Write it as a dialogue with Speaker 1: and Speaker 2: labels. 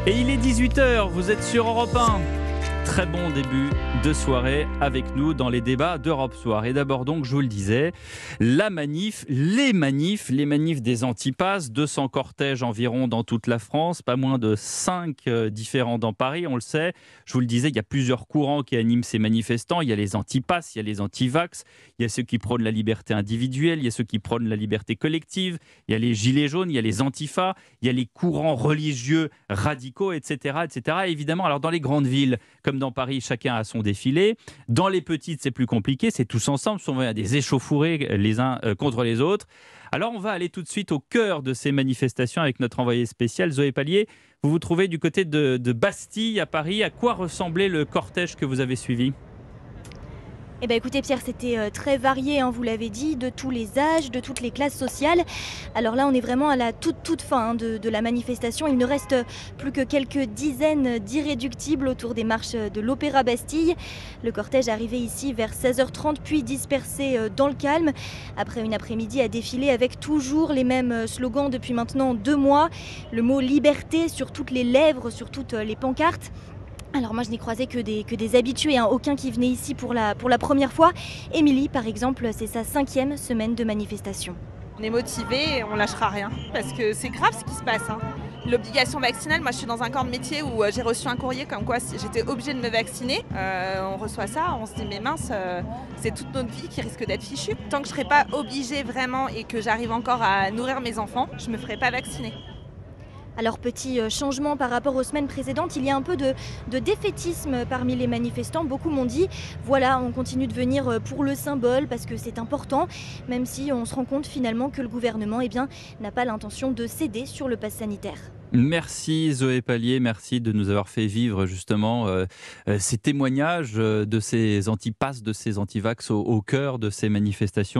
Speaker 1: Et il est 18h, vous êtes sur Europe 1. Très bon début de soirée avec nous dans les débats d'Europe Soir. Et d'abord donc, je vous le disais, les manifs des antipasses, 200 cortèges environ dans toute la France, pas moins de 5 différents dans Paris, on le sait. Je vous le disais, il y a plusieurs courants qui animent ces manifestants. Il y a les antipasses, il y a les antivax, il y a ceux qui prônent la liberté individuelle, il y a ceux qui prônent la liberté collective, il y a les gilets jaunes, il y a les antifas, il y a les courants religieux radicaux, etc., etc. Et évidemment, alors dans les grandes villes, comme dans Paris, chacun a son défilé. Dans les petites, c'est plus compliqué, c'est tous ensemble. Souvent, il y a des échauffourées les uns contre les autres. Alors, on va aller tout de suite au cœur de ces manifestations avec notre envoyé spécial, Zoé Pallier. Vous vous trouvez du côté de Bastille, à Paris. À quoi ressemblait le cortège que vous avez suivi ?
Speaker 2: Eh bien écoutez Pierre, c'était très varié, vous l'avez dit, de tous les âges, de toutes les classes sociales. Alors là, on est vraiment à la toute fin de la manifestation. Il ne reste plus que quelques dizaines d'irréductibles autour des marches de l'Opéra Bastille. Le cortège arrivait ici vers 16h30, puis dispersé dans le calme. Après une après-midi à défiler avec toujours les mêmes slogans depuis maintenant 2 mois. Le mot liberté sur toutes les lèvres, sur toutes les pancartes. Alors moi je n'ai croisé que des habitués, aucun qui venait ici pour la première fois. Émilie par exemple, c'est sa 5e semaine de manifestation.
Speaker 3: On est motivé et on lâchera rien parce que c'est grave ce qui se passe. L'obligation vaccinale, moi je suis dans un corps de métier où j'ai reçu un courrier comme quoi j'étais obligée de me vacciner. On reçoit ça, on se dit mais mince, c'est toute notre vie qui risque d'être fichue. Tant que je ne serai pas obligée vraiment et que j'arrive encore à nourrir mes enfants, je ne me ferai pas vacciner.
Speaker 2: Alors petit changement par rapport aux semaines précédentes, il y a un peu de défaitisme parmi les manifestants. Beaucoup m'ont dit, voilà, on continue de venir pour le symbole parce que c'est important, même si on se rend compte finalement que le gouvernement n'a pas l'intention de céder sur le pass sanitaire.
Speaker 1: Merci Zoé Pallier, merci de nous avoir fait vivre justement ces témoignages de ces antipasses, de ces antivax au cœur de ces manifestations.